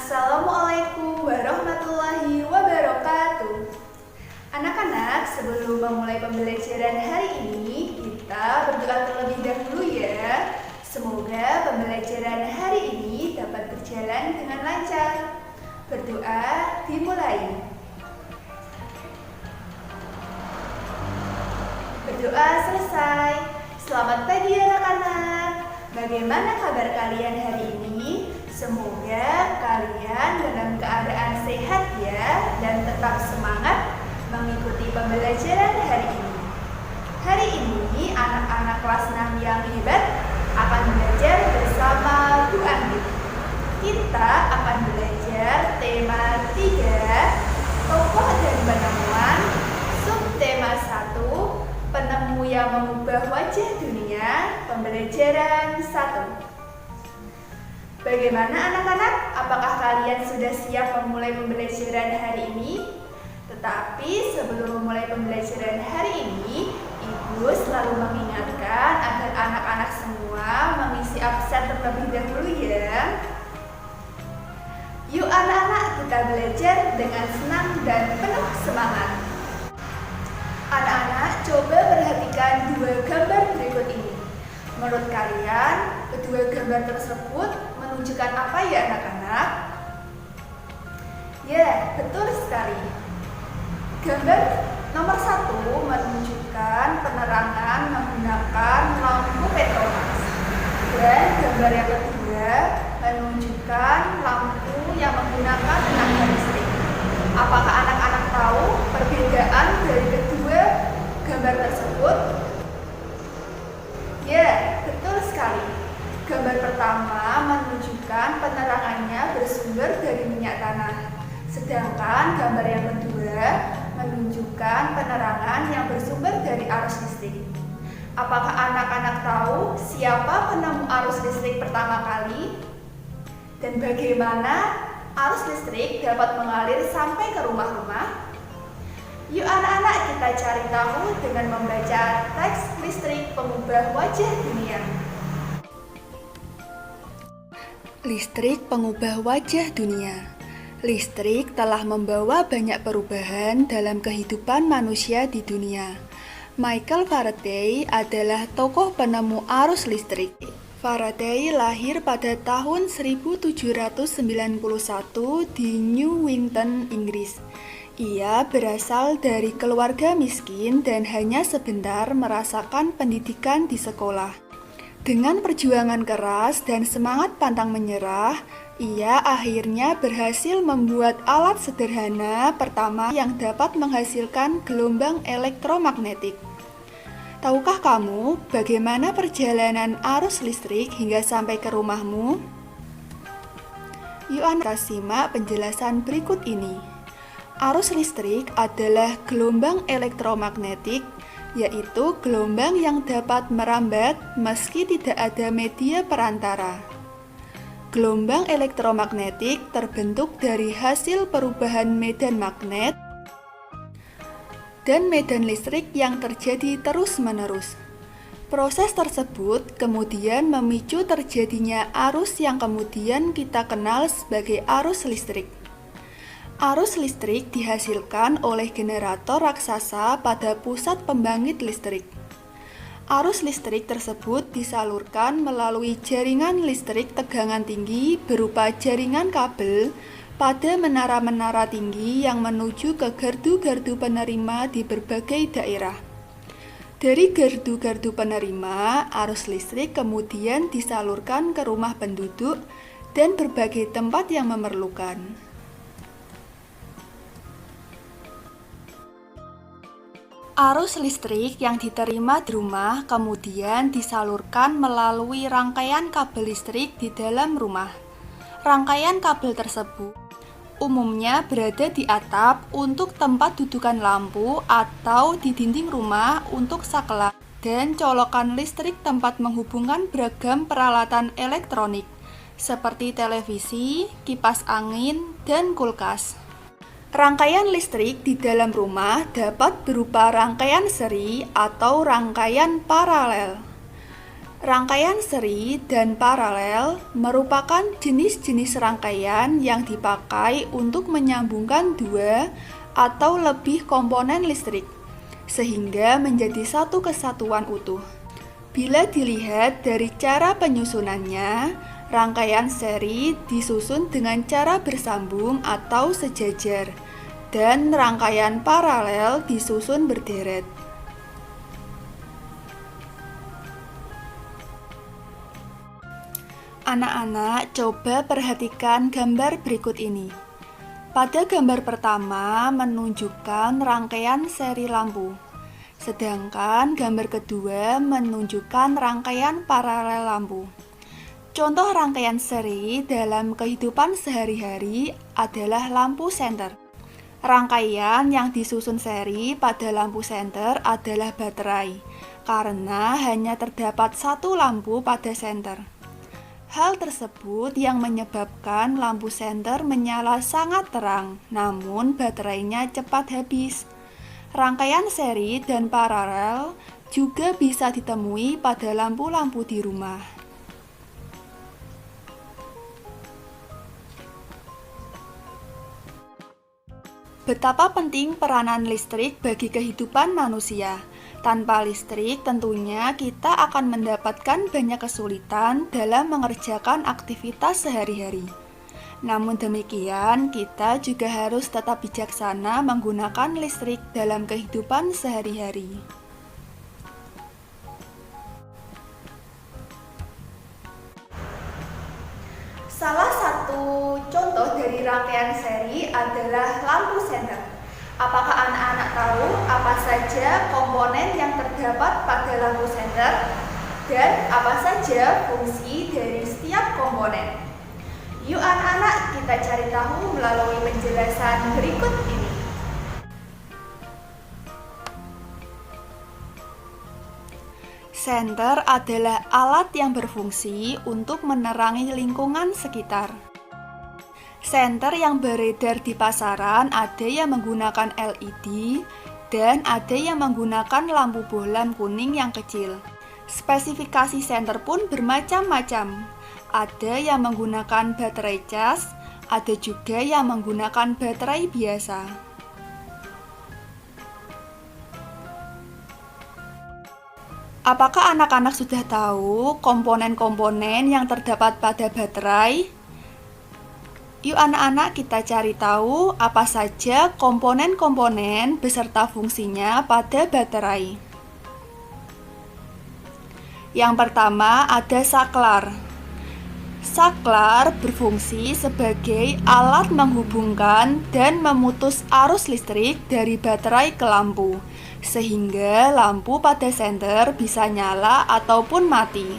Assalamualaikum warahmatullahi wabarakatuh. Anak-anak, sebelum memulai pembelajaran hari ini, kita berdoa terlebih dahulu ya. Semoga pembelajaran hari ini dapat berjalan dengan lancar. Berdoa dimulai. Berdoa selesai. Selamat pagi anak-anak. Bagaimana kabar kalian hari ini? Semoga kalian dalam keadaan sehat ya dan tetap semangat mengikuti pembelajaran hari ini. Hari ini anak-anak kelas 6 yang hebat akan belajar bersama Bu Andi. Kita akan belajar tema 3, tokoh dan penemuan, subtema 1, penemu yang mengubah wajah dunia, pembelajaran 1. Bagaimana anak-anak? Apakah kalian sudah siap memulai pembelajaran hari ini? Tetapi sebelum memulai pembelajaran hari ini, Ibu selalu mengingatkan agar anak-anak semua mengisi absen terlebih dahulu ya. Yuk anak-anak, kita belajar dengan senang dan penuh semangat. Anak-anak, coba perhatikan dua gambar berikut ini. Menurut kalian, kedua gambar tersebut menunjukkan apa ya anak-anak? Ya, betul sekali. Gambar nomor 1 menunjukkan penerangan menggunakan lampu Petronas. Dan gambar yang kedua menunjukkan lampu yang menggunakan tenaga listrik. Apakah anak-anak tahu perbedaan dari kedua gambar tersebut? Ya, betul sekali. Gambar pertama menunjukkan penerangannya bersumber dari minyak tanah. Sedangkan gambar yang kedua menunjukkan penerangan yang bersumber dari arus listrik. Apakah anak-anak tahu siapa penemu arus listrik pertama kali? Dan bagaimana arus listrik dapat mengalir sampai ke rumah-rumah? Yuk anak-anak, kita cari tahu dengan membaca teks listrik pengubah wajah dunia. Listrik pengubah wajah dunia. Listrik telah membawa banyak perubahan dalam kehidupan manusia di dunia. Michael Faraday adalah tokoh penemu arus listrik. Faraday lahir pada tahun 1791 di Newington, Inggris. Ia berasal dari keluarga miskin dan hanya sebentar merasakan pendidikan di sekolah. Dengan perjuangan keras dan semangat pantang menyerah, ia akhirnya berhasil membuat alat sederhana pertama yang dapat menghasilkan gelombang elektromagnetik. Tahukah kamu bagaimana perjalanan arus listrik hingga sampai ke rumahmu? Yuk Anda simak penjelasan berikut ini. Arus listrik adalah gelombang elektromagnetik, yaitu gelombang yang dapat merambat meski tidak ada media perantara. Gelombang elektromagnetik terbentuk dari hasil perubahan medan magnet dan medan listrik yang terjadi terus-menerus. Proses tersebut kemudian memicu terjadinya arus yang kemudian kita kenal sebagai arus listrik. Arus listrik dihasilkan oleh generator raksasa pada pusat pembangkit listrik. Arus listrik tersebut disalurkan melalui jaringan listrik tegangan tinggi berupa jaringan kabel pada menara-menara tinggi yang menuju ke gardu-gardu penerima di berbagai daerah. Dari gardu-gardu penerima, arus listrik kemudian disalurkan ke rumah penduduk dan berbagai tempat yang memerlukan. Arus listrik yang diterima di rumah kemudian disalurkan melalui rangkaian kabel listrik di dalam rumah. Rangkaian kabel tersebut umumnya berada di atap untuk tempat dudukan lampu atau di dinding rumah untuk saklar dan colokan listrik tempat menghubungkan beragam peralatan elektronik seperti televisi, kipas angin, dan kulkas. Rangkaian listrik di dalam rumah dapat berupa rangkaian seri atau rangkaian paralel. Rangkaian seri dan paralel merupakan jenis-jenis rangkaian yang dipakai untuk menyambungkan dua atau lebih komponen listrik, sehingga menjadi satu kesatuan utuh. Bila dilihat dari cara penyusunannya, rangkaian seri disusun dengan cara bersambung atau sejajar, dan rangkaian paralel disusun berderet. Anak-anak, coba perhatikan gambar berikut ini. Pada gambar pertama menunjukkan rangkaian seri lampu, sedangkan gambar kedua menunjukkan rangkaian paralel lampu. Contoh rangkaian seri dalam kehidupan sehari-hari adalah lampu senter. Rangkaian yang disusun seri pada lampu senter adalah baterai, karena hanya terdapat satu lampu pada senter. Hal tersebut yang menyebabkan lampu senter menyala sangat terang, namun baterainya cepat habis. Rangkaian seri dan paralel juga bisa ditemui pada lampu-lampu di rumah. Betapa penting peranan listrik bagi kehidupan manusia. Tanpa listrik, tentunya kita akan mendapatkan banyak kesulitan dalam mengerjakan aktivitas sehari-hari. Namun demikian, kita juga harus tetap bijaksana menggunakan listrik dalam kehidupan sehari-hari. Salah satu contoh dari rangkaian seri adalah lampu senter. Apakah anak-anak tahu apa saja komponen yang terdapat pada lampu senter dan apa saja fungsi dari setiap komponen? Yuk anak-anak, kita cari tahu melalui penjelasan berikut ini. Senter adalah alat yang berfungsi untuk menerangi lingkungan sekitar. Senter yang beredar di pasaran ada yang menggunakan LED dan ada yang menggunakan lampu bohlam kuning yang kecil. Spesifikasi senter pun bermacam-macam. Ada yang menggunakan baterai cas, ada juga yang menggunakan baterai biasa. Apakah anak-anak sudah tahu komponen-komponen yang terdapat pada baterai? Yuk anak-anak, kita cari tahu apa saja komponen-komponen beserta fungsinya pada baterai. Yang pertama ada saklar. Saklar berfungsi sebagai alat menghubungkan dan memutus arus listrik dari baterai ke lampu, sehingga lampu pada senter bisa nyala ataupun mati.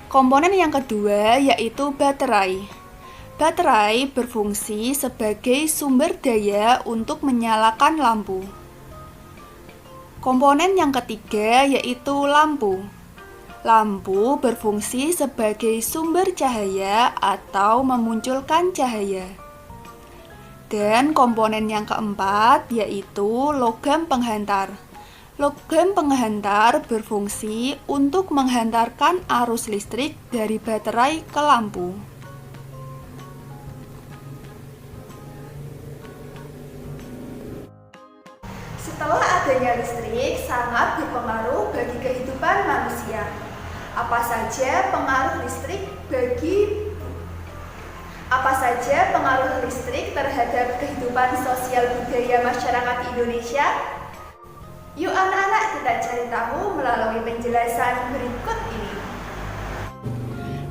Komponen yang kedua yaitu baterai. Baterai berfungsi sebagai sumber daya untuk menyalakan lampu. Komponen yang ketiga yaitu lampu. Lampu berfungsi sebagai sumber cahaya atau memunculkan cahaya. Dan komponen yang keempat yaitu logam penghantar. Logam penghantar berfungsi untuk menghantarkan arus listrik dari baterai ke lampu. Setelah adanya listrik sangat berpengaruh bagi kehidupan manusia. Apa saja pengaruh listrik terhadap kehidupan sosial budaya masyarakat Indonesia? Yuk anak-anak, kita cari tahu melalui penjelasan berikut ini.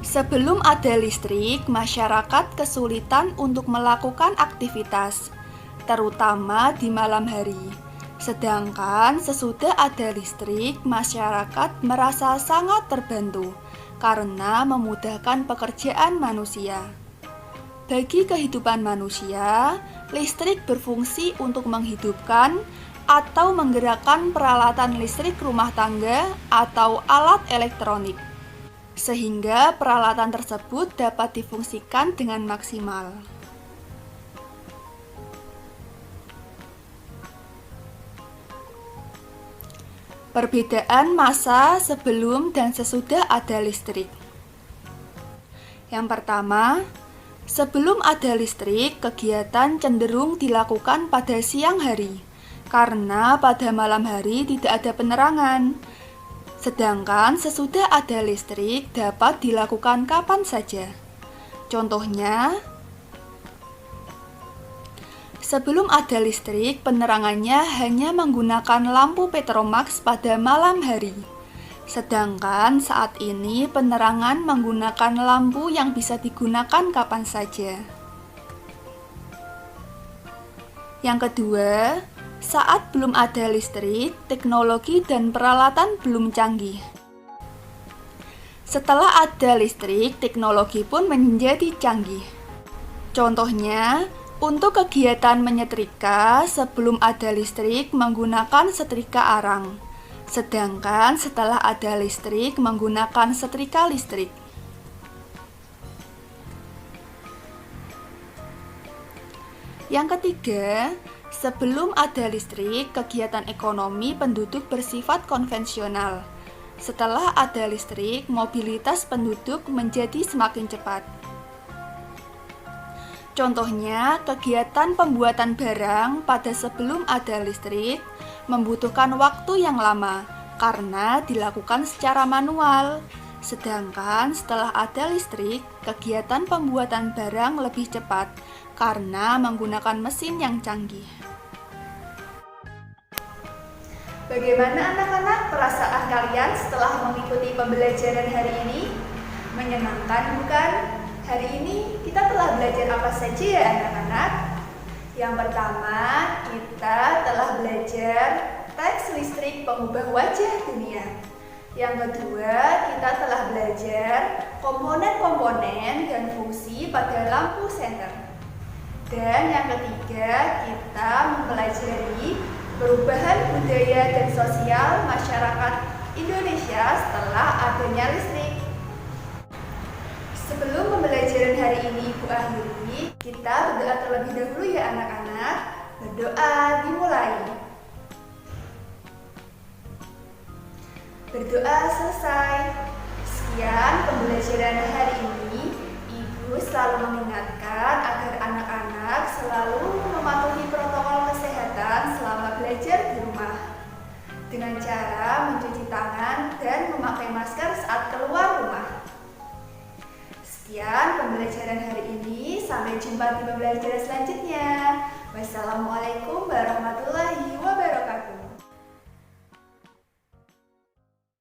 Sebelum ada listrik, masyarakat kesulitan untuk melakukan aktivitas, terutama di malam hari. Sedangkan sesudah ada listrik, masyarakat merasa sangat terbantu karena memudahkan pekerjaan manusia. Bagi kehidupan manusia, listrik berfungsi untuk menghidupkan atau menggerakkan peralatan listrik rumah tangga atau alat elektronik, sehingga peralatan tersebut dapat difungsikan dengan maksimal. Perbedaan masa sebelum dan sesudah ada listrik. Yang pertama, sebelum ada listrik, kegiatan cenderung dilakukan pada siang hari, karena pada malam hari tidak ada penerangan. Sedangkan sesudah ada listrik dapat dilakukan kapan saja. Contohnya, sebelum ada listrik, penerangannya hanya menggunakan lampu Petromax pada malam hari. Sedangkan saat ini penerangan menggunakan lampu yang bisa digunakan kapan saja. Yang kedua, saat belum ada listrik, teknologi dan peralatan belum canggih. Setelah ada listrik, teknologi pun menjadi canggih. Contohnya, untuk kegiatan menyetrika, sebelum ada listrik menggunakan setrika arang. Sedangkan setelah ada listrik menggunakan setrika listrik. Yang ketiga, sebelum ada listrik, kegiatan ekonomi penduduk bersifat konvensional. Setelah ada listrik, mobilitas penduduk menjadi semakin cepat. Contohnya, kegiatan pembuatan barang pada sebelum ada listrik membutuhkan waktu yang lama karena dilakukan secara manual. Sedangkan setelah ada listrik, kegiatan pembuatan barang lebih cepat karena menggunakan mesin yang canggih. Bagaimana anak-anak perasaan kalian setelah mengikuti pembelajaran hari ini? Menyenangkan bukan? Hari ini kita telah belajar apa saja ya anak-anak? Yang pertama, kita telah belajar teks listrik pengubah wajah dunia. Yang kedua, kita telah belajar komponen-komponen dan fungsi pada lampu senter. Dan yang ketiga, kita mempelajari perubahan budaya dan sosial masyarakat Indonesia setelah adanya listrik. Sebelum pembelajaran hari ini Ibu akhiri, kita berdoa terlebih dahulu ya anak-anak. Berdoa dimulai. Berdoa selesai. Sekian pembelajaran hari ini. Ibu selalu mengingatkan agar anak-anak selalu mematuhi protokol kesehatan selama belajar di rumah. Dengan cara mencuci tangan dan memakai masker saat keluar rumah. Sekian pembelajaran hari ini, sampai jumpa di pembelajaran selanjutnya.